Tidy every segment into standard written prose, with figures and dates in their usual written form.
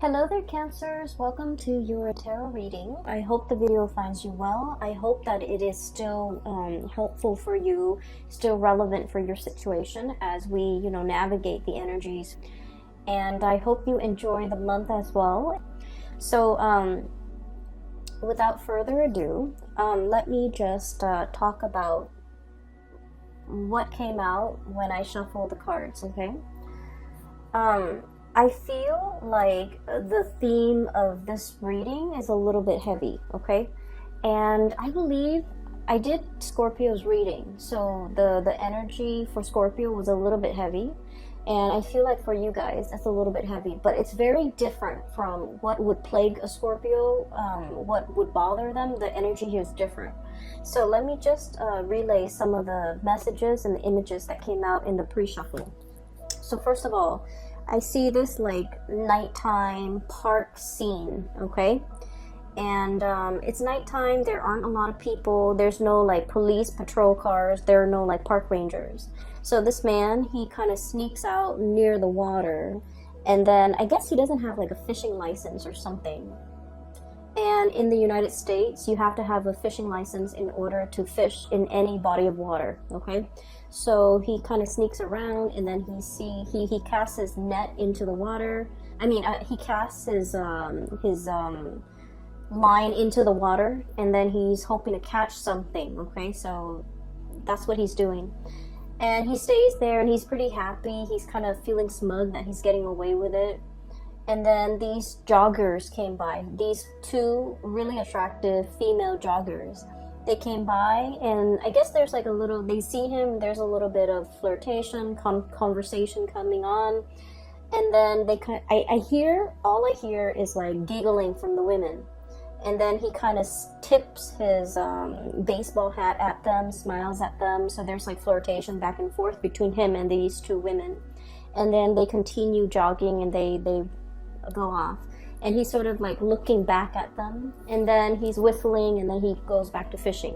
Hello there, Cancers. Welcome to your tarot reading. I hope the video finds you well. I hope that it is still helpful for you, still relevant for your situation as we, navigate the energies. And I hope you enjoy the month as well. So, without further ado, let me just talk about what came out when I shuffled the cards, okay? I feel like the theme of this reading is a little bit heavy, okay? And I believe I did Scorpio's reading, so the energy for Scorpio was a little bit heavy. And I feel like for you guys, it's a little bit heavy, but it's very different from what would plague a Scorpio, what would bother them. The energy here is different. So let me just relay some of the messages and the images that came out in the pre-shuffle. So first of all, I see this like nighttime park scene, okay? And it's nighttime, there aren't a lot of people, there's no like police patrol cars, there are no like park rangers. So this man, he kind of sneaks out near the water, and then I guess he doesn't have like a fishing license or something. And in the United States, you have to have a fishing license in order to fish in any body of water, okay? So he kind of sneaks around, and then he casts his net into the water. He casts his line into the water, and then he's hoping to catch something, okay? So that's what he's doing. And he stays there, and he's pretty happy. He's kind of feeling smug that he's getting away with it. And then these joggers came by. These two really attractive female joggers. They came by, and I guess there's like they see him, there's a little bit of flirtation, conversation coming on. And then all I hear is like giggling from the women. And then he kind of tips his baseball hat at them, smiles at them. So there's like flirtation back and forth between him and these two women. And then they continue jogging, and they go off. And he's sort of like looking back at them, and then he's whistling, and then he goes back to fishing.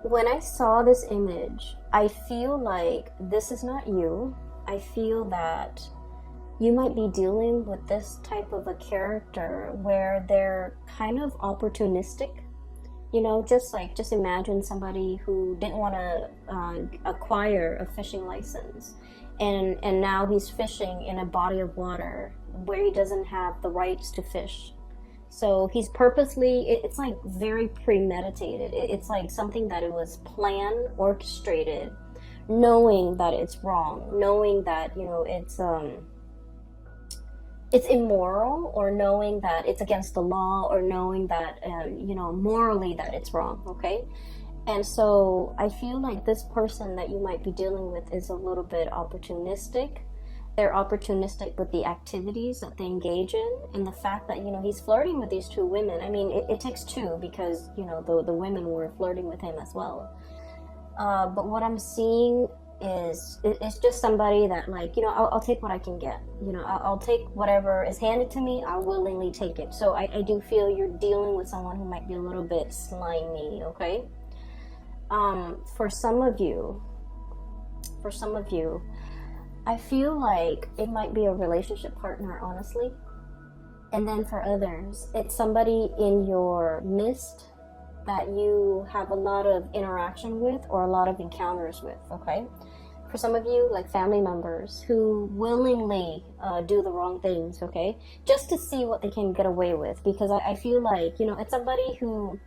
When I saw this image, I feel like this is not you. I feel that you might be dealing with this type of a character where they're kind of opportunistic. Just imagine somebody who didn't want to acquire a fishing license, and now he's fishing in a body of water where he doesn't have the rights to fish. So he's purposely, it's like very premeditated. It's like something that it was planned, orchestrated, knowing that it's wrong, knowing that, it's immoral, or knowing that it's against the law, or knowing that, morally that it's wrong, okay? And so I feel like this person that you might be dealing with is a little bit opportunistic. They're opportunistic with the activities that they engage in, and the fact that, he's flirting with these two women. I mean, it takes two, because, the women were flirting with him as well. But what I'm seeing is it's just somebody that, like, I'll take what I can get. I'll take whatever is handed to me. I'll willingly take it. So I do feel you're dealing with someone who might be a little bit slimy, okay? For some of you, I feel like it might be a relationship partner, honestly. And then for others, it's somebody in your midst that you have a lot of interaction with, or a lot of encounters with, okay? For some of you, like family members who willingly do the wrong things, okay? Just to see what they can get away with. Because I feel like, it's somebody who,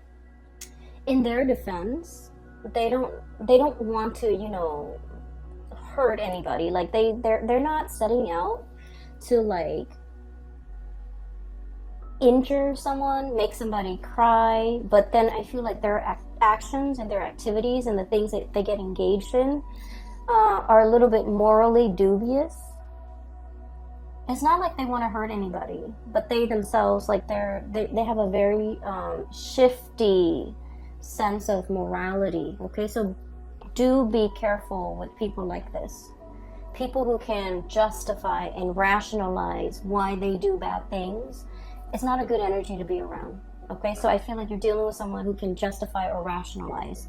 in their defense, they don't want to, hurt anybody. Like they're not setting out to like injure someone, make somebody cry, but then I feel like their actions and their activities and the things that they get engaged in are a little bit morally dubious. It's not like they want to hurt anybody, but they themselves, like they have a very shifty sense of morality, okay? So do be careful with people like this. People who can justify and rationalize why they do bad things. It's not a good energy to be around, okay? So I feel like you're dealing with someone who can justify or rationalize.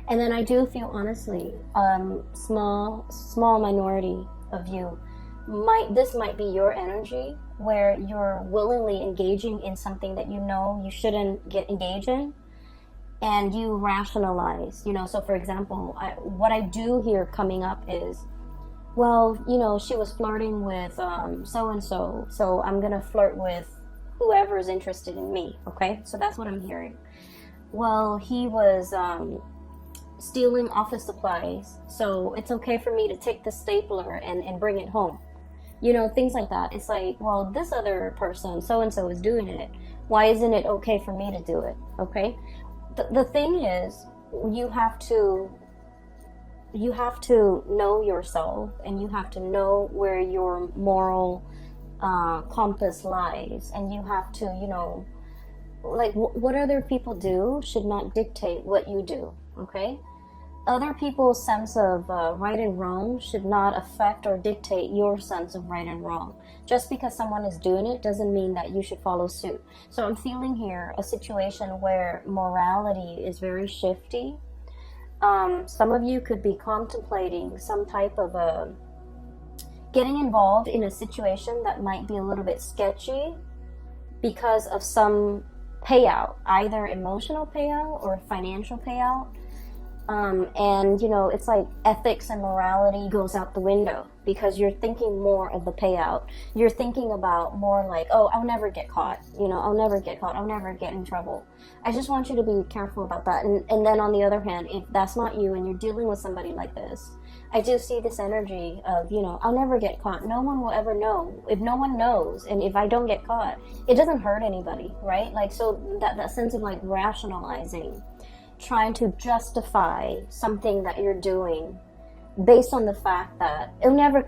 And then I do feel, honestly, small minority of you this might be your energy where you're willingly engaging in something that you know you shouldn't get engaged in, and you rationalize, so for example, what I do here coming up is, well, she was flirting with so and so, so I'm gonna flirt with whoever is interested in me. Okay, so that's what I'm hearing. Well, he was stealing office supplies, so it's okay for me to take the stapler and bring it home. Things like that. It's like, well, this other person, so and so, is doing it. Why isn't it okay for me to do it? Okay, the thing is, you have to know yourself, and you have to know where your moral compass lies, and you have to, like, what other people do should not dictate what you do. Okay, other people's sense of right and wrong should not affect or dictate your sense of right and wrong. Just because someone is doing it doesn't mean that you should follow suit. So I'm feeling here a situation where morality is very shifty. Some of you could be contemplating some type of getting involved in a situation that might be a little bit sketchy because of some payout, either emotional payout or financial payout. And it's like ethics and morality goes out the window because you're thinking more of the payout. You're thinking about more like, oh, I'll never get caught. I'll never get caught. I'll never get in trouble. I just want you to be careful about that. And then on the other hand, if that's not you and you're dealing with somebody like this, I do see this energy of, I'll never get caught. No one will ever know. If no one knows, and if I don't get caught, it doesn't hurt anybody, right? Like, so that sense of like rationalizing, trying to justify something that you're doing based on the fact that it'll never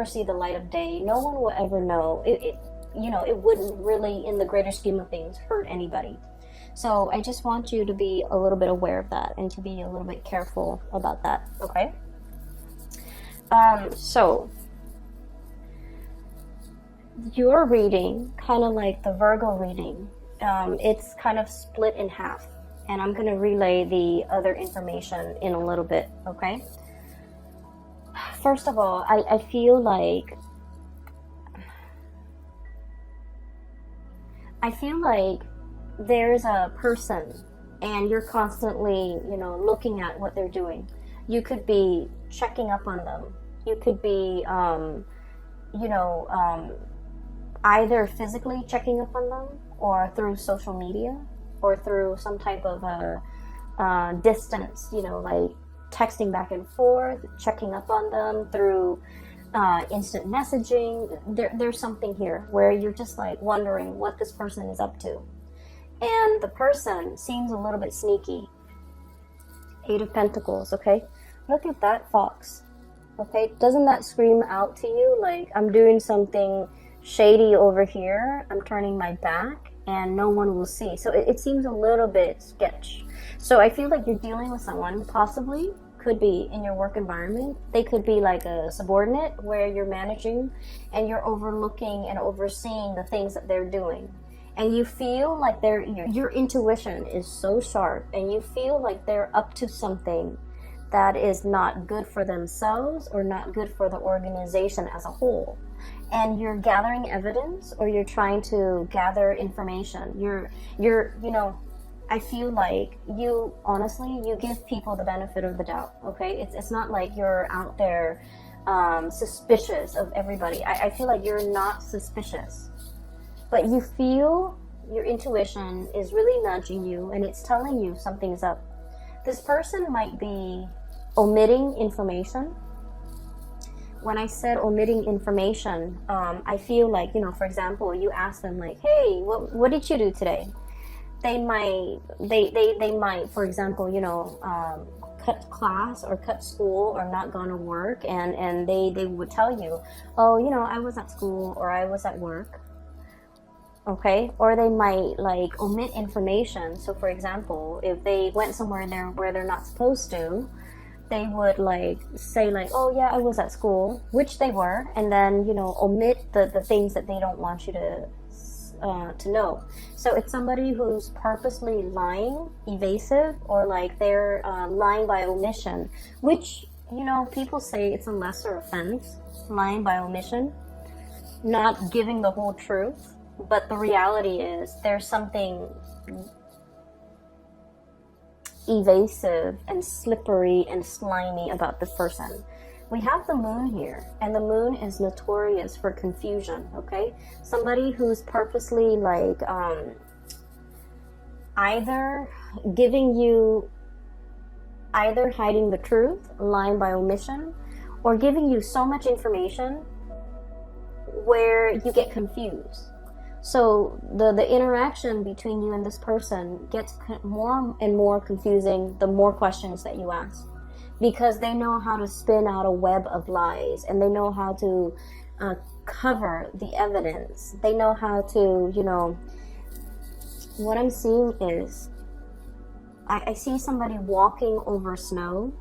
see the light of day. No one will ever know. It wouldn't really, in the greater scheme of things, hurt anybody. So I just want you to be a little bit aware of that and to be a little bit careful about that. Okay. So your reading, kind of like the Virgo reading, it's kind of split in half. And I'm going to relay the other information in a little bit, okay? First of all, I feel like there's a person and you're constantly, looking at what they're doing. You could be checking up on them. You could be, either physically checking up on them or through social media, or through some type of distance, like texting back and forth, checking up on them through instant messaging. There's something here where you're just like wondering what this person is up to. And the person seems a little bit sneaky. 8 of Pentacles, okay? Look at that fox, okay? Doesn't that scream out to you like, I'm doing something shady over here, I'm turning my back, and no one will see. So it seems a little bit sketch. So I feel like you're dealing with someone, possibly, could be in your work environment. They could be like a subordinate where you're managing and you're overlooking and overseeing the things that they're doing. And you feel like your intuition is so sharp, and you feel like they're up to something that is not good for themselves or not good for the organization as a whole. And you're gathering evidence, or you're trying to gather information. I feel like you, honestly, you give people the benefit of the doubt, okay? It's not like you're out there suspicious of everybody. I feel like you're not suspicious, but you feel your intuition is really nudging you, and it's telling you something's up. This person might be omitting information. When I said omitting information, I feel like, for example, you ask them like, hey, what did you do today? They might, for example, cut class or cut school or not gone to work, and they would tell you, oh, I was at school or I was at work. Okay, or they might like omit information. So for example, if they went somewhere where they're not supposed to, they would like say like, oh yeah, I was at school, which they were, and then omit the things that they don't want you to know. So it's somebody who's purposely lying, evasive, or like they're lying by omission, which people say it's a lesser offense. lying by omission, not giving the whole truth. But the reality is there's something evasive and slippery and slimy about this person. We have the moon here, and the moon is notorious for confusion, okay? Somebody who's purposely like either hiding the truth, lying by omission, or giving you so much information where you get confused. So the interaction between you and this person gets more and more confusing the more questions that you ask, because they know how to spin out a web of lies, and they know how to cover the evidence. They know how to, what I'm seeing is I see somebody walking over snow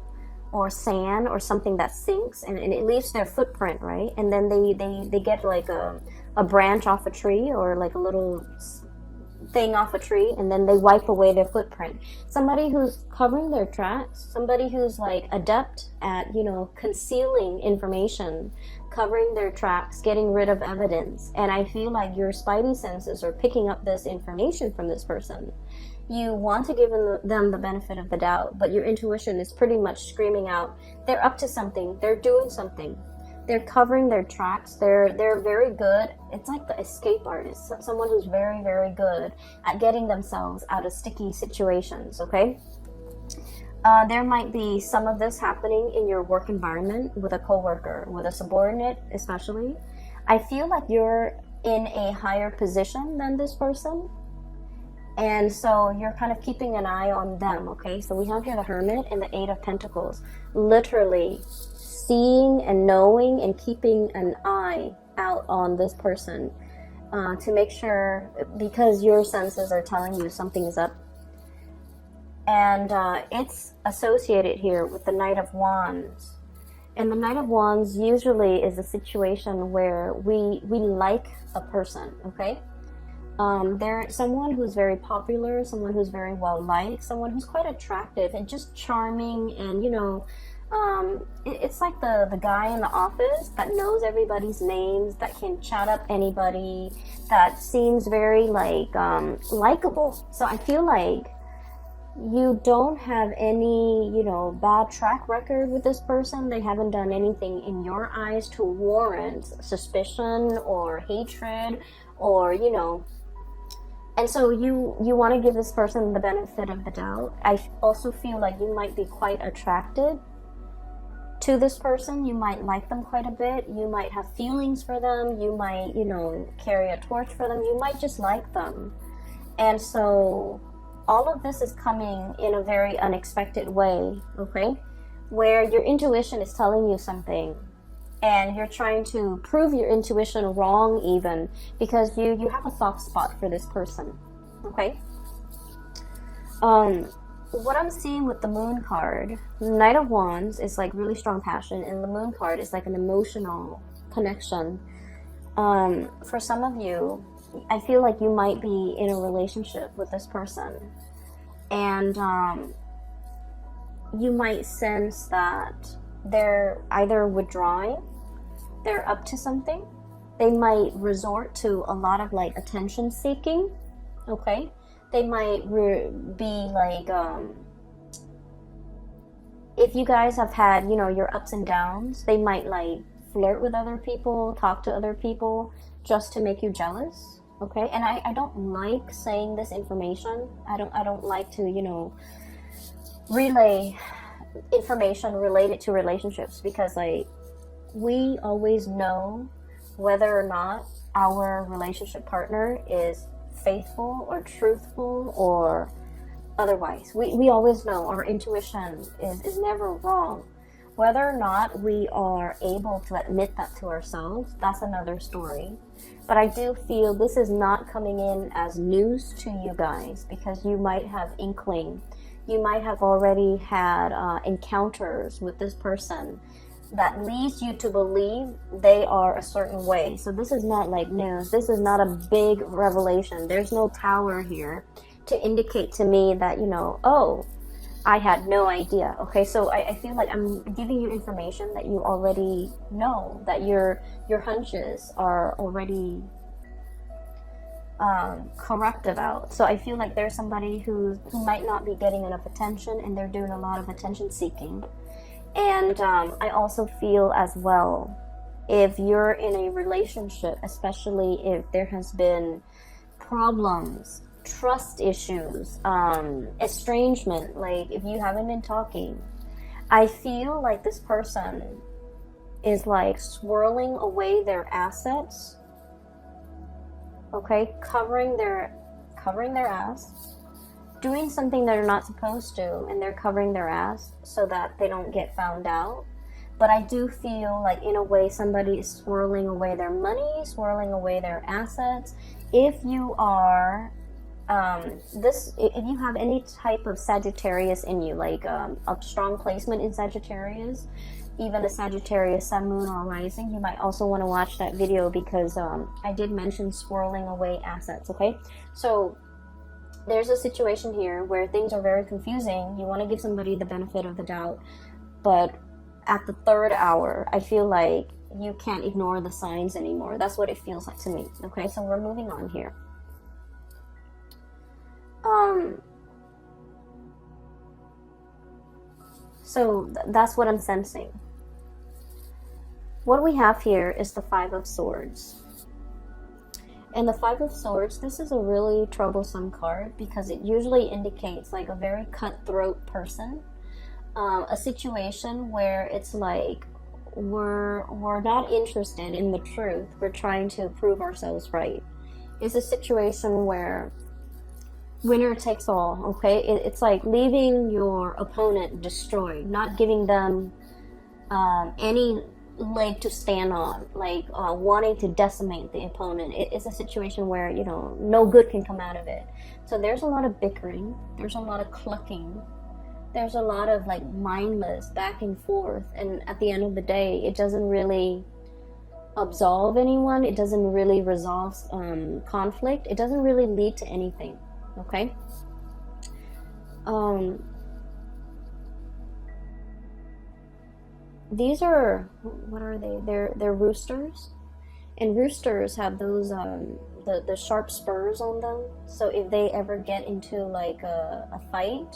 or sand or something that sinks, and it leaves their footprint, right? And then they get like a branch off a tree, or like a little thing off a tree, and then they wipe away their footprint. Somebody who's covering their tracks, somebody who's like adept at, concealing information, covering their tracks, getting rid of evidence. And I feel like your spidey senses are picking up this information from this person. You want to give them the benefit of the doubt, but your intuition is pretty much screaming out, they're up to something, they're doing something. They're covering their tracks. They're very good. It's like the escape artist, someone who's very, very good at getting themselves out of sticky situations, okay? There might be some of this happening in your work environment with a coworker, with a subordinate especially. I feel like you're in a higher position than this person, and so you're kind of keeping an eye on them, okay? So we have here the Hermit and the Eight of Pentacles, literally seeing and knowing and keeping an eye out on this person to make sure, because your senses are telling you something is up. And it's associated here with the Knight of Wands. And the Knight of Wands usually is a situation where we like a person, okay? They're someone who's very popular, someone who's very well liked, someone who's quite attractive and just charming, and it's like the guy in the office that knows everybody's names, that can chat up anybody, that seems very likable. So I feel like you don't have any, bad track record with this person. They haven't done anything in your eyes to warrant suspicion or hatred, or, and so you want to give this person the benefit of the doubt. I also feel like you might be quite attracted to this person. You might like them quite a bit. You might have feelings for them. You might, carry a torch for them. You might just like them. And so all of this is coming in a very unexpected way, okay? Where your intuition is telling you something, and you're trying to prove your intuition wrong even, because you have a soft spot for this person, okay? What I'm seeing with the Moon card, Knight of Wands is like really strong passion, and the Moon card is like an emotional connection. For some of you, I feel like you might be in a relationship with this person, and you might sense that they're either withdrawing, they're up to something, they might resort to a lot of like attention seeking, okay? They might be like, if you guys have had, your ups and downs, they might like flirt with other people, talk to other people just to make you jealous, okay? And I don't like saying this information. I don't like to, relay information related to relationships, because like we always know whether or not our relationship partner is faithful or truthful or otherwise. We always know. Our intuition is never wrong. Whether or not we are able to admit that to ourselves, that's another story. But I do feel this is not coming in as news to you guys, because you might have inkling. You might have already had encounters with this person that leads you to believe they are a certain way. So this is not like news. This is not a big revelation. There's no tower here to indicate to me that, I had no idea. Okay, so I feel like I'm giving you information that you already know, that your hunches are already correct about. So I feel like there's somebody who might not be getting enough attention, and they're doing a lot of attention seeking. And I also feel as well, if you're in a relationship, especially if there has been problems, trust issues, estrangement, like if you haven't been talking, I feel like this person is like swirling away their assets, okay, covering their ass, doing something they're not supposed to, and they're covering their ass so that they don't get found out. But I do feel like, in a way, somebody is swirling away their money, swirling away their assets. If you are if you have any type of Sagittarius in you, like a strong placement in Sagittarius, even a Sagittarius sun, moon, or rising, you might also want to watch that video, because I did mention swirling away assets. Okay, so there's a situation here where things are very confusing. You want to give somebody the benefit of the doubt, but at the third hour, I feel like you can't ignore the signs anymore. That's what it feels like to me. Okay, so we're moving on here. So that's what I'm sensing. What we have here is the Five of Swords. And the Five of Swords, this is a really troublesome card, because it usually indicates like a very cutthroat person. A situation where it's like we're not interested in the truth. We're trying to prove ourselves right. It's a situation where winner takes all, okay? It's like leaving your opponent destroyed, not giving them any leg to stand on, like wanting to decimate the opponent. It's a situation where, you know, no good can come out of it. So there's a lot of bickering, there's a lot of clucking, there's a lot of like mindless back and forth, and at the end of the day, it doesn't really absolve anyone. It doesn't really resolve conflict. It doesn't really lead to anything. Okay. These are, what are they? They're roosters, and roosters have those the sharp spurs on them. So if they ever get into like a fight,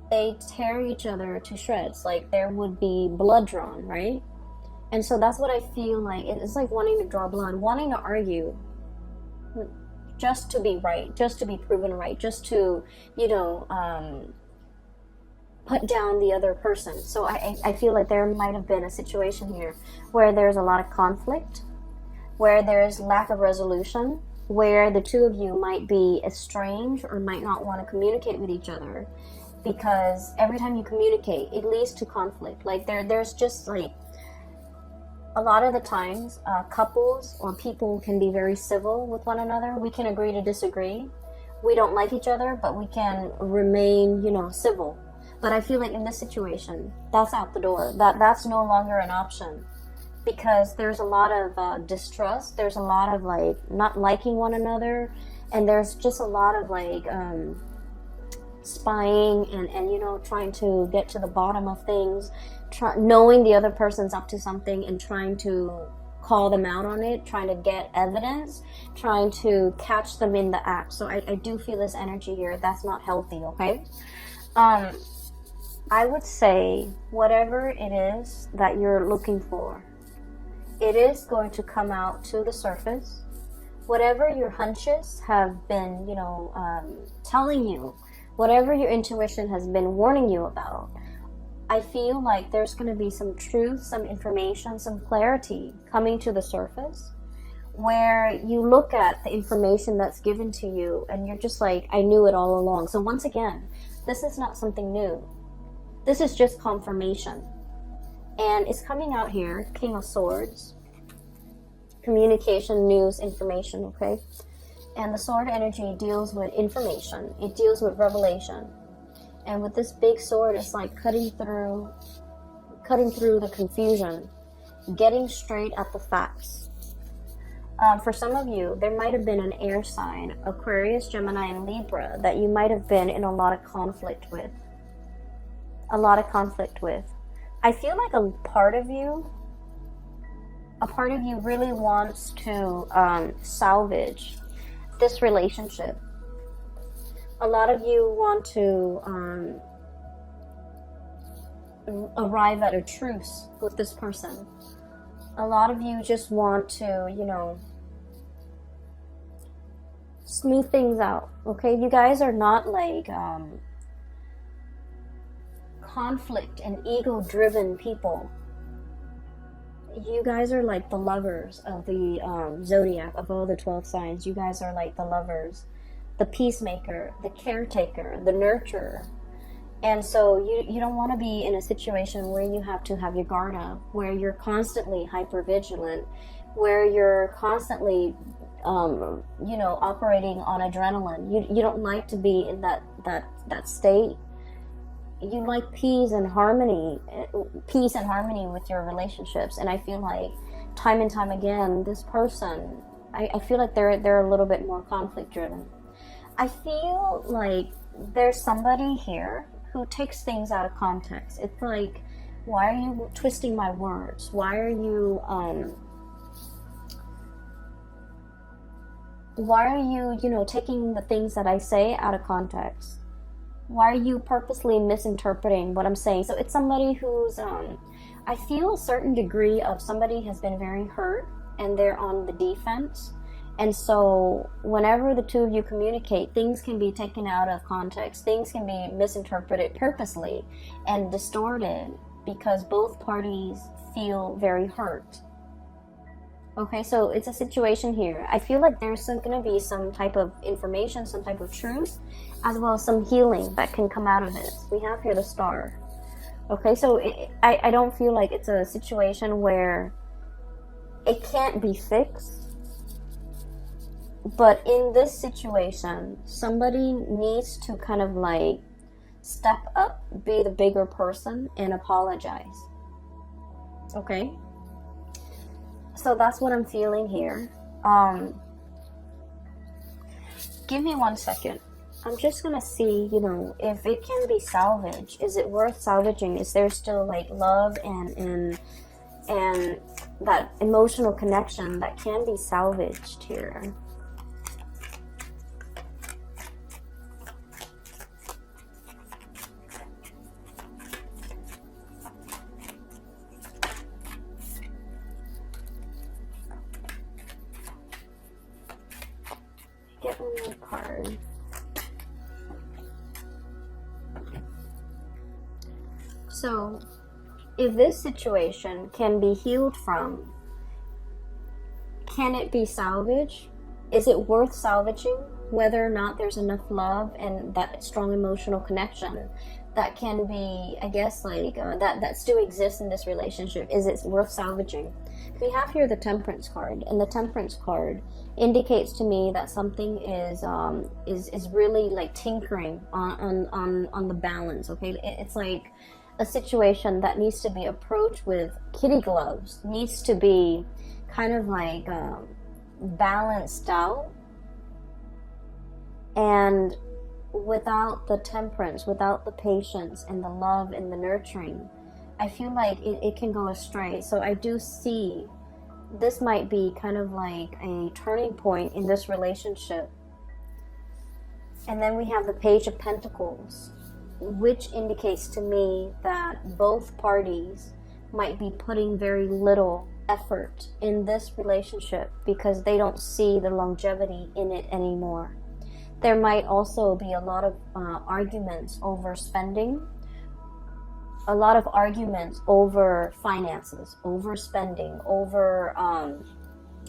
they tear each other to shreds. Like there would be blood drawn, right? And so that's what I feel like. It's like wanting to draw blood, wanting to argue, just to be right, just to be proven right, just to, you know, put down the other person. So I feel like there might have been a situation here where there's a lot of conflict, where there's lack of resolution, where the two of you might be estranged or might not want to communicate with each other, because every time you communicate, it leads to conflict. Like there's just like, a lot of the times, couples or people can be very civil with one another. We can agree to disagree. We don't like each other, but we can remain, you know, civil. But I feel like in this situation, that's out the door. That's no longer an option, because there's a lot of distrust. There's a lot of like not liking one another, and there's just a lot of like spying and you know, trying to get to the bottom of things. Knowing the other person's up to something and trying to call them out on it, trying to get evidence, trying to catch them in the act. So I do feel this energy here. That's not healthy, okay? I would say whatever it is that you're looking for, it is going to come out to the surface. Whatever your hunches have been, you know, telling you, whatever your intuition has been warning you about, I feel like there's going to be some truth, some information, some clarity coming to the surface, where you look at the information that's given to you and you're just like, I knew it all along. So once again, this is not something new. This is just confirmation. And it's coming out here, King of Swords, communication, news, information, okay? And the sword energy deals with information. It deals with revelation. And with this big sword, it's like cutting through the confusion, getting straight at the facts. For some of you, there might have been an air sign, Aquarius, Gemini, and Libra, that you might have been in a lot of conflict with. a lot of conflict with. I feel like a part of you really wants to salvage this relationship. A lot of you want to arrive at a truce with this person. A lot of you just want to, you know, smooth things out, okay? You guys are not like conflict and ego-driven people. You guys are like the lovers of the zodiac, of all the 12 signs. You guys are like the lovers, the peacemaker, the caretaker, the nurturer. And so you don't want to be in a situation where you have to have your guard up, where you're constantly hyper-vigilant, where you're constantly you know, operating on adrenaline. You don't like to be in that state. You like peace and harmony with your relationships. And I feel like time and time again, this person, I feel like they're a little bit more conflict driven. I feel like there's somebody here who takes things out of context. It's like, why are you twisting my words? Why are you you know, taking the things that I say out of context? Why are you purposely misinterpreting what I'm saying? So it's somebody who's I feel a certain degree of somebody has been very hurt and they're on the defense. And so whenever the two of you communicate, things can be taken out of context. Things can be misinterpreted purposely and distorted because both parties feel very hurt. Okay, so it's a situation here. I feel like there's going to be some type of information, some type of truth, as well as some healing that can come out of this. We have here the Star. Okay, so I don't feel like it's a situation where it can't be fixed. But in this situation, somebody needs to kind of like step up, be the bigger person, and apologize. Okay? So that's what I'm feeling here. Give me 1 second. I'm just gonna see, you know, if it can be salvaged. Is it worth salvaging? Is there still like love and that emotional connection that can be salvaged here? Get one more card. So, if this situation can be healed from, can it be salvaged? Is it worth salvaging? Whether or not there's enough love and that strong emotional connection that can be, I guess, like that still exists in this relationship. Is it worth salvaging? We have here the Temperance card, and the Temperance card indicates to me that something is really like tinkering on the balance. Okay, it's like a situation that needs to be approached with kitty gloves, needs to be kind of like balanced out. And without the temperance, without the patience and the love and the nurturing, I feel like it can go astray. So I do see this might be kind of like a turning point in this relationship. And then we have the Page of Pentacles, which indicates to me that both parties might be putting very little effort in this relationship because they don't see the longevity in it anymore. There might also be a lot of arguments over spending, a lot of arguments over finances, over spending, over,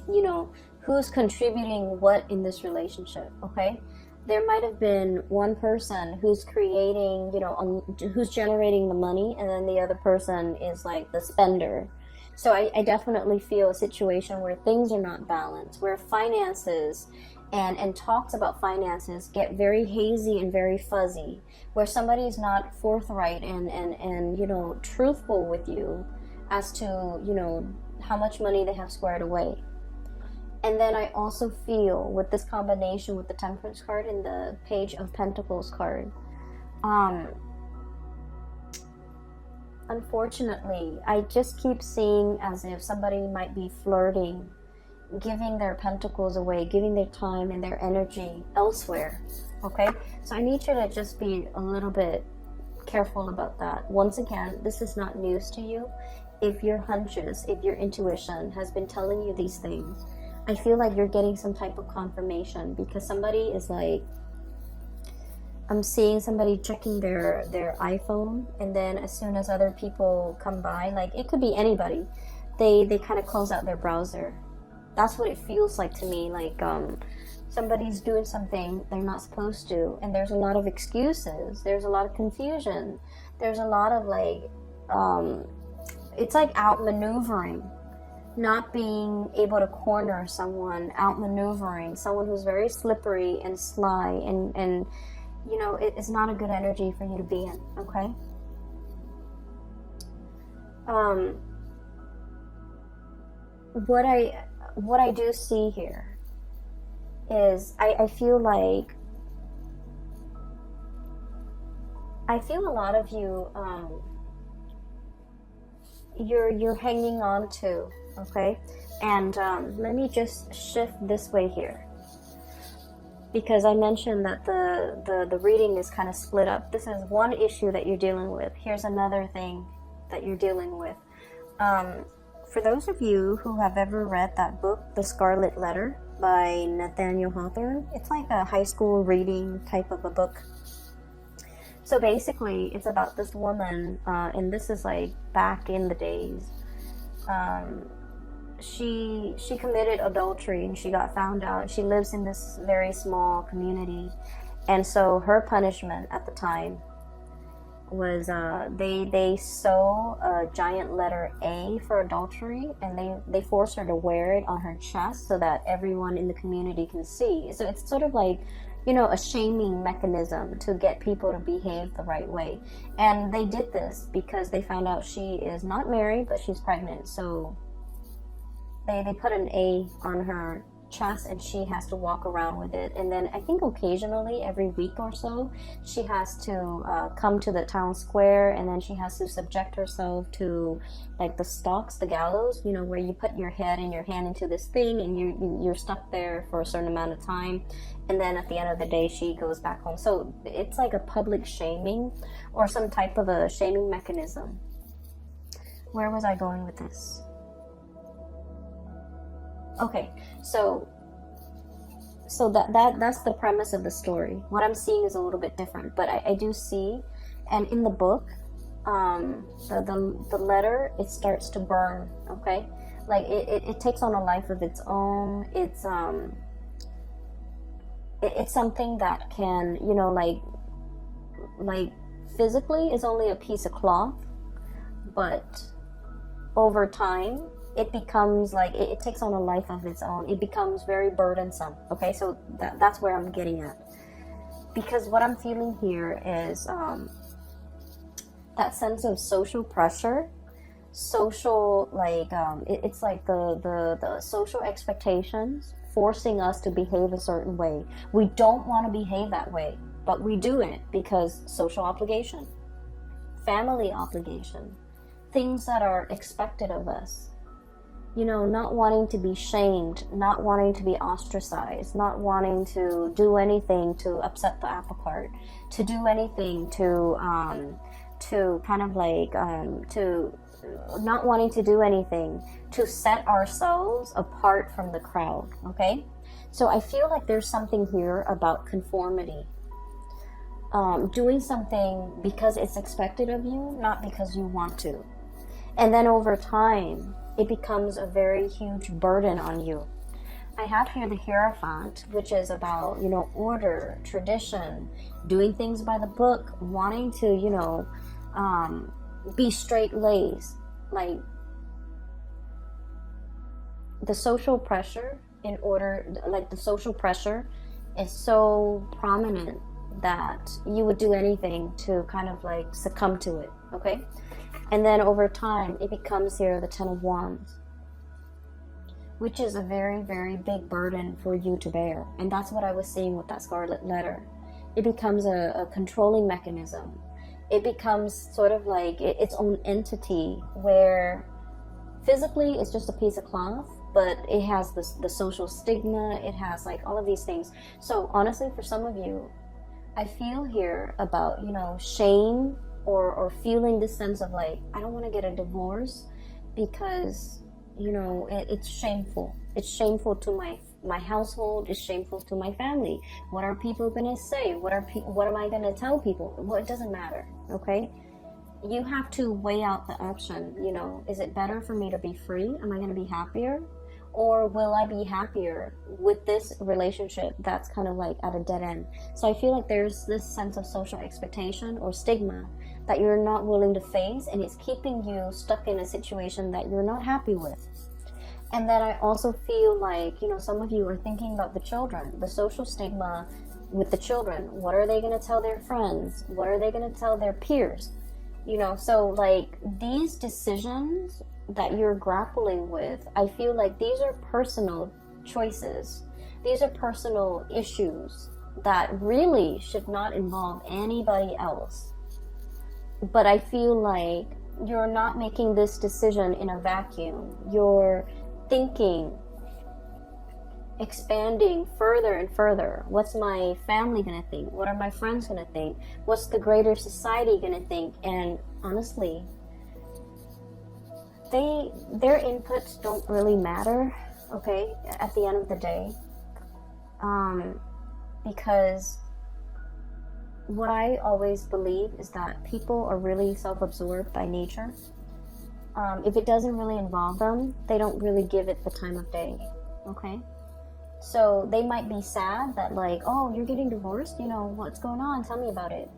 you know, who's contributing what in this relationship, okay? There might have been one person who's creating, you know, who's generating the money, and then the other person is like the spender. So I definitely feel a situation where things are not balanced, where finances and talks about finances get very hazy and very fuzzy, where somebody is not forthright and you know, truthful with you as to, you know, how much money they have squared away. And then I also feel with this combination with the Temperance card and the Page of Pentacles card, Unfortunately, I just keep seeing as if somebody might be flirting, giving their pentacles away, giving their time and their energy elsewhere. Okay, so I need you to just be a little bit careful about that. Once again, this is not news to you. If your hunches, if your intuition has been telling you these things, I feel like you're getting some type of confirmation, because somebody is like, I'm seeing somebody checking their iPhone, and then as soon as other people come by, like it could be anybody, they kind of close out their browser. That's what it feels like to me. Like somebody's doing something they're not supposed to, and there's a lot of excuses, there's a lot of confusion, there's a lot of like it's like outmaneuvering, not being able to corner someone, outmaneuvering someone who's very slippery and sly, and you know, it's not a good energy for you to be in. Okay. What I do see here is I feel like a lot of you you're hanging on to, okay? And let me just shift this way here, because I mentioned that the reading is kind of split up. This is one issue that you're dealing with. Here's another thing that you're dealing with. For those of you who have ever read that book, The Scarlet Letter by Nathaniel Hawthorne, it's like a high school reading type of a book. So basically, it's about this woman, and this is like back in the days. She committed adultery and she got found out. She lives in this very small community, and so her punishment at the time was they sew a giant letter A for adultery, and they force her to wear it on her chest so that everyone in the community can see. So it's sort of like, you know, a shaming mechanism to get people to behave the right way. And they did this because they found out she is not married, but she's pregnant. So they put an A on her chest, and she has to walk around with it. And then I think occasionally, every week or so, she has to come to the town square, and then she has to subject herself to like the stocks, the gallows, you know, where you put your head and your hand into this thing, and you're stuck there for a certain amount of time, and then at the end of the day she goes back home. So it's like a public shaming, or some type of a shaming mechanism. Where was I going with this? Okay, so that's the premise of the story. What I'm seeing is a little bit different, but I do see, and in the book, the letter, it starts to burn. Okay, like it takes on a life of its own. It's something that can, you know, like physically is only a piece of cloth, but over time it becomes like it takes on a life of its own. It becomes very burdensome. Okay, so that's where I'm getting at, because what I'm feeling here is that sense of social pressure, social like it's like the social expectations forcing us to behave a certain way. We don't want to behave that way, but we do it because social obligation, family obligation, things that are expected of us. You know, not wanting to be shamed, not wanting to be ostracized, not wanting to do anything to upset the apple cart, to do anything to kind of like to not wanting to do anything to set ourselves apart from the crowd. Okay, so I feel like there's something here about conformity, doing something because it's expected of you, not because you want to, and then over time it becomes a very huge burden on you. I have here the Hierophant, which is about, you know, order, tradition, doing things by the book, wanting to, you know, be straight-laced. Like the social pressure the social pressure is so prominent that you would do anything to kind of like succumb to it. Okay. And then over time, it becomes here the Ten of Wands, which is a very, very big burden for you to bear. And that's what I was seeing with that Scarlet Letter. It becomes a controlling mechanism. it becomes sort of like its own entity, where physically it's just a piece of cloth, but it has the social stigma, it has like all of these things. So honestly, for some of you, I feel here about, you know, shame, or feeling this sense of like, I don't want to get a divorce because, you know, it's shameful. It's shameful to my household. It's shameful to my family. What are people gonna say? What am I gonna tell people? Well, it doesn't matter. Okay, you have to weigh out the option. You know, is it better for me to be free? Am I gonna be happier, or will I be happier with this relationship that's kind of like at a dead end? So I feel like there's this sense of social expectation or stigma that you're not willing to face, and it's keeping you stuck in a situation that you're not happy with. And then I also feel like, you know, some of you are thinking about the children, the social stigma with the children. What are they going to tell their friends? What are they going to tell their peers? You know, so like these decisions that you're grappling with, I feel like these are personal choices. These are personal issues that really should not involve anybody else. But I feel like you're not making this decision in a vacuum. You're thinking, expanding further and further. What's my family gonna think? What are my friends gonna think? What's the greater society gonna think? And honestly, their inputs don't really matter, okay, at the end of the day. Because what I always believe is that people are really self-absorbed by nature. If it doesn't really involve them, they don't really give it the time of day, okay? So they might be sad that like, oh, you're getting divorced, you know, what's going on? Tell me about it.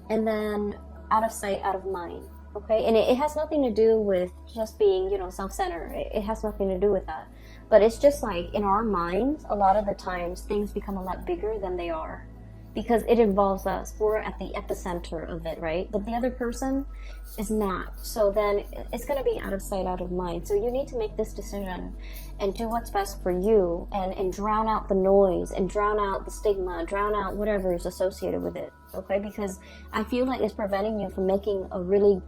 And then out of sight, out of mind, okay? And it has nothing to do with just being, you know, self-centered. It has nothing to do with that. But it's just like in our minds, a lot of the times things become a lot bigger than they are, because it involves us. We're at the epicenter of it, right? But the other person is not. So then it's going to be out of sight, out of mind. So you need to make this decision and do what's best for you, and drown out the noise, and drown out the stigma, drown out whatever is associated with it, okay? Because I feel like it's preventing you from making a really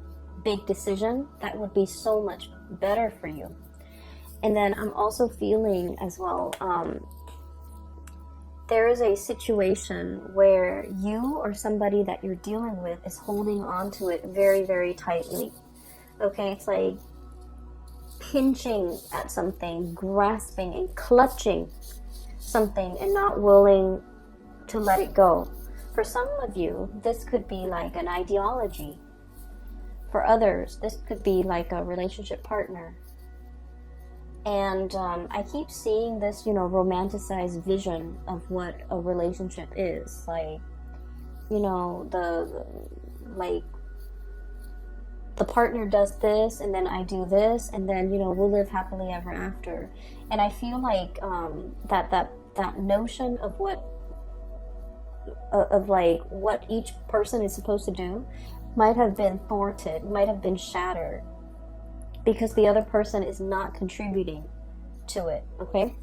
big decision that would be so much better for you. And then I'm also feeling as well, there is a situation where you or somebody that you're dealing with is holding on to it very, very tightly. Okay, it's like pinching at something, grasping and clutching something and not willing to let it go. For some of you, this could be like an ideology. For others, this could be like a relationship partner. And I keep seeing this, you know, romanticized vision of what a relationship is. Like, you know, the partner does this, and then I do this, and then, you know, we'll live happily ever after. And I feel like that notion of what each person is supposed to do might have been thwarted, might have been shattered, because the other person is not contributing to it, okay?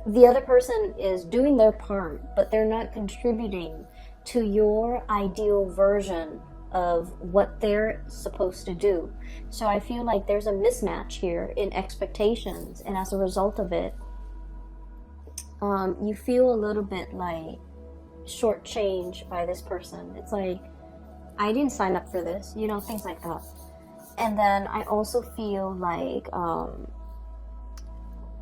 The other person is doing their part, but they're not contributing to your ideal version of what they're supposed to do. So I feel like there's a mismatch here in expectations, and as a result of it, you feel a little bit like shortchanged by this person. It's like, I didn't sign up for this, you know, things like that. And then I also feel like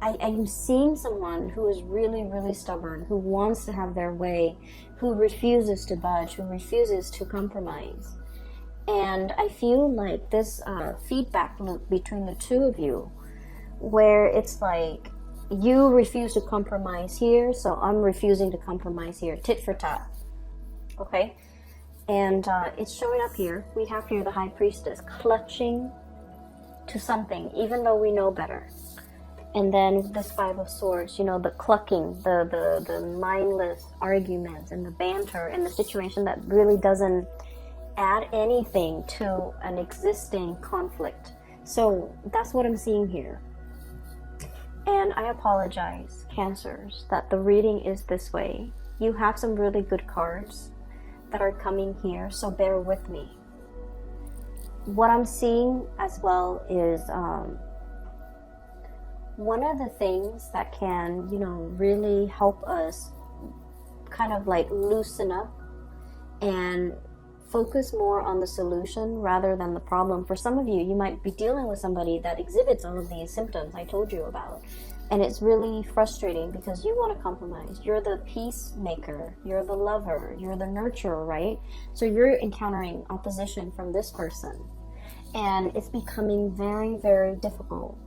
I'm seeing someone who is really, really stubborn, who wants to have their way, who refuses to budge, who refuses to compromise. And I feel like this feedback loop between the two of you, where it's like, you refuse to compromise here, so I'm refusing to compromise here, tit for tat, okay? And it's showing up here. We have here the High Priestess clutching to something, even though we know better. And then this Five of Swords, you know, the clucking, the mindless arguments and the banter and the situation that really doesn't add anything to an existing conflict. So that's what I'm seeing here. And I apologize, Cancers, that the reading is this way. You have some really good cards that are coming here, so bear with me, what I'm seeing as well is one of the things that can, really help us kind of like loosen up and focus more on the solution rather than the problem. For some of you, you might be dealing with somebody that exhibits all of these symptoms I told you about. And it's really frustrating because you want to compromise. You're the peacemaker, you're the lover, you're the nurturer, right? So you're encountering opposition from this person. And it's becoming very, very difficult.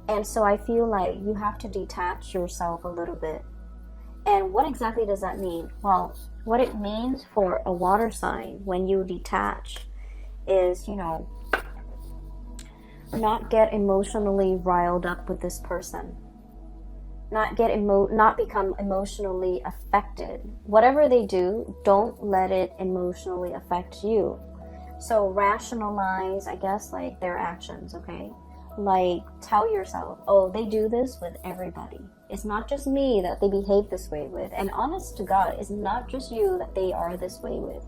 And so I feel like you have to detach yourself a little bit. And what exactly does that mean? Well, what it means for a water sign when you detach is, not get emotionally riled up with this person. Not become emotionally affected. Whatever they do, don't let it emotionally affect you. So rationalize, I guess, like their actions, okay? Like tell yourself, oh, they do this with everybody. It's not just me that they behave this way with. And honest to God, it's not just you that they are this way with.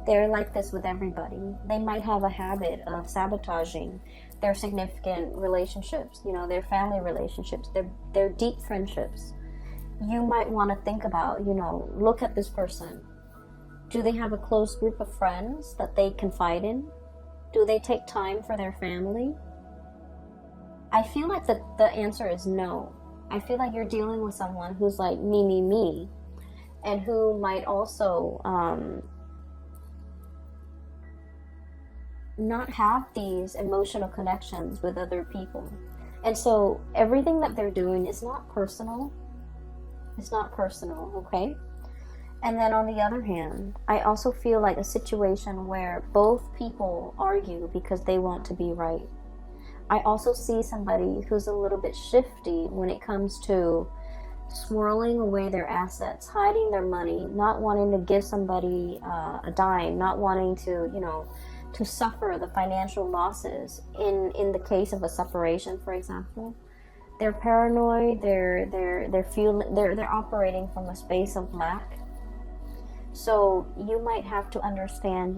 They're like this with everybody. They might have a habit of sabotaging their significant relationships, their family relationships, their deep friendships. You might want to think about, look at this person. Do they have a close group of friends that they confide in? Do they take time for their family? I feel like the answer is no. I feel like you're dealing with someone who's like me, and who might also not have these emotional connections with other people. And so everything that they're doing is not personal. It's not personal, okay? And then on the other hand, I also feel like a situation where both people argue because they want to be right. I also see somebody who's a little bit shifty when it comes to swirling away their assets, hiding their money, not wanting to give somebody a dime, not wanting to, to suffer the financial losses in the case of a separation, for example. They're paranoid. They're operating from a space of lack. So you might have to understand,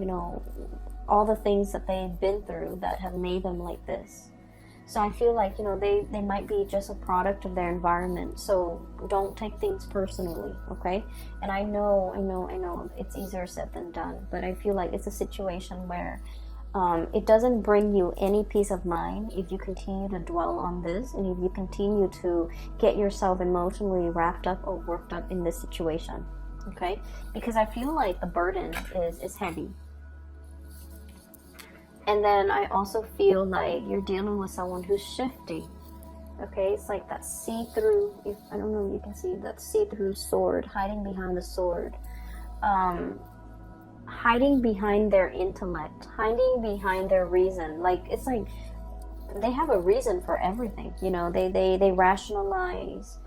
all the things that they've been through that have made them like this. So I feel like, they might be just a product of their environment. So don't take things personally, okay? And I know it's easier said than done, but I feel like it's a situation where it doesn't bring you any peace of mind if you continue to dwell on this, and if you continue to get yourself emotionally wrapped up or worked up in this situation, okay? Because I feel like the burden is heavy. And then I also feel like you're dealing with someone who's shifty. Okay, it's like that see-through, I don't know if you can see, that see-through sword, hiding behind the sword. Hiding behind their intellect, hiding behind their reason. Like, it's like they have a reason for everything. They rationalize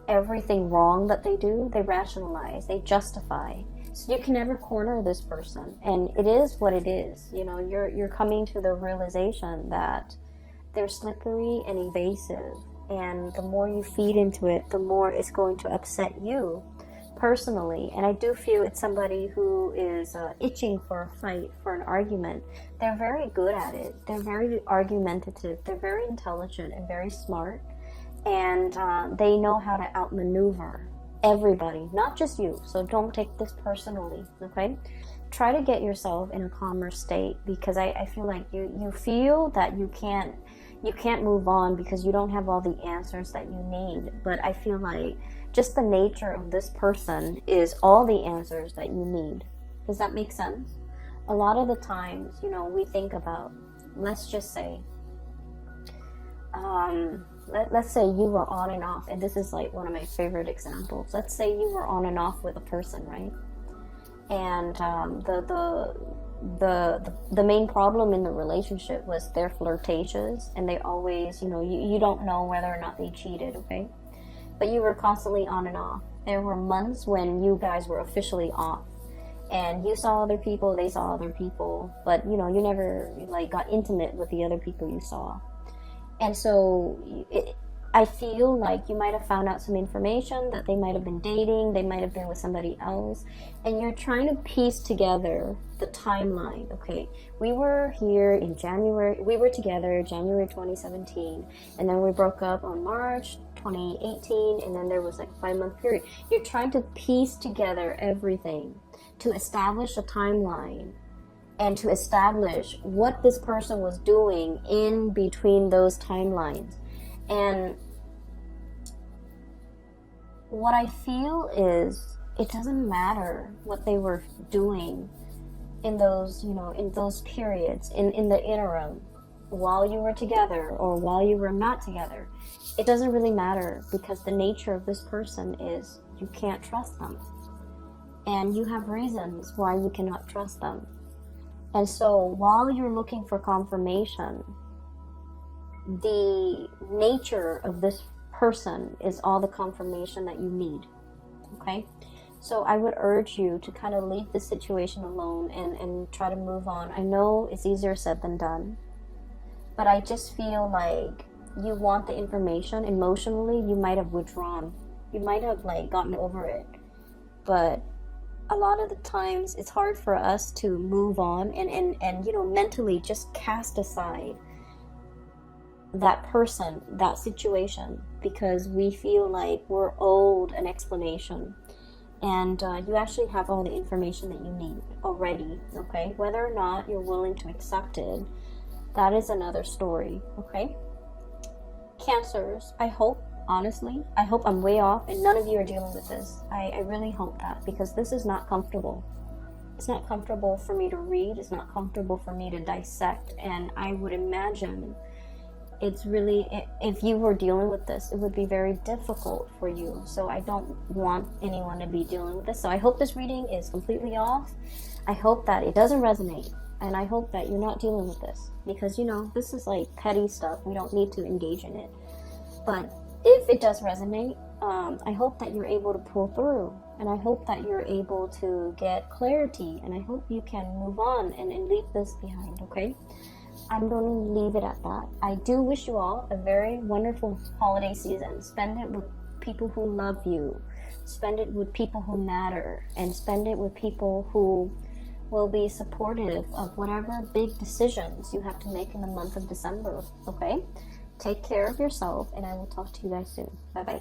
everything wrong that they do. They rationalize, they justify. So you can never corner this person, and it is what it is. You're coming to the realization that they're slippery and evasive, and the more you feed into it, the more it's going to upset you personally. And I do feel it's somebody who is itching for a fight, for an argument. They're very good at it. They're very argumentative. They're very intelligent and very smart, and they know how to outmaneuver everybody, not just you. So don't take this personally, okay? Try to get yourself in a calmer state, because I feel like you feel that you can't move on because you don't have all the answers that you need. But I feel like just the nature of this person is all the answers that you need. Does that make sense? A lot of the times, we think about, let's just say, let's say you were on and off, and this is like one of my favorite examples. Let's say you were on and off with a person, right? And the main problem in the relationship was they're flirtatious, and they always, you don't know whether or not they cheated, okay? But you were constantly on and off. There were months when you guys were officially off, and you saw other people, they saw other people, but you never got intimate with the other people you saw. And so I feel like you might have found out some information that they might have been dating, they might have been with somebody else, and you're trying to piece together the timeline. Okay, we were here in January, we were together January 2017, and then we broke up on March 2018, and then there was like a 5-month period. You're trying to piece together everything to establish a timeline and to establish what this person was doing in between those timelines. And what I feel is it doesn't matter what they were doing in those, you know, in those periods, in the interim, while you were together or while you were not together. It doesn't really matter, because the nature of this person is you can't trust them. And you have reasons why you cannot trust them. And so while you're looking for confirmation, the nature of this person is all the confirmation that you need. Okay? So I would urge you to kind of leave the situation alone and try to move on. I know it's easier said than done, but I just feel like you want the information. Emotionally, you might have withdrawn. You might have like gotten over it. But a lot of the times it's hard for us to move on and you know, mentally just cast aside that person, that situation, because we feel like we're owed an explanation. And you actually have all the information that you need already. Okay, whether or not you're willing to accept it, that is another story. Okay, Cancers, I hope, honestly, I hope I'm way off and none of you are dealing with this. I really hope that, because this is not comfortable. It's not comfortable for me to read. It's not comfortable for me to dissect. And I would imagine it's really, if you were dealing with this, it would be very difficult for you. So I don't want anyone to be dealing with this. So I hope this reading is completely off. I hope that it doesn't resonate. And I hope that you're not dealing with this, because, you know, this is like petty stuff. We don't need to engage in it. But if it does resonate, I hope that you're able to pull through. And I hope that you're able to get clarity. And I hope you can move on and leave this behind, okay? I'm going to leave it at that. I do wish you all a very wonderful holiday season. Spend it with people who love you. Spend it with people who matter. And spend it with people who will be supportive of whatever big decisions you have to make in the month of December. Okay? Take care of yourself, and I will talk to you guys soon. Bye-bye.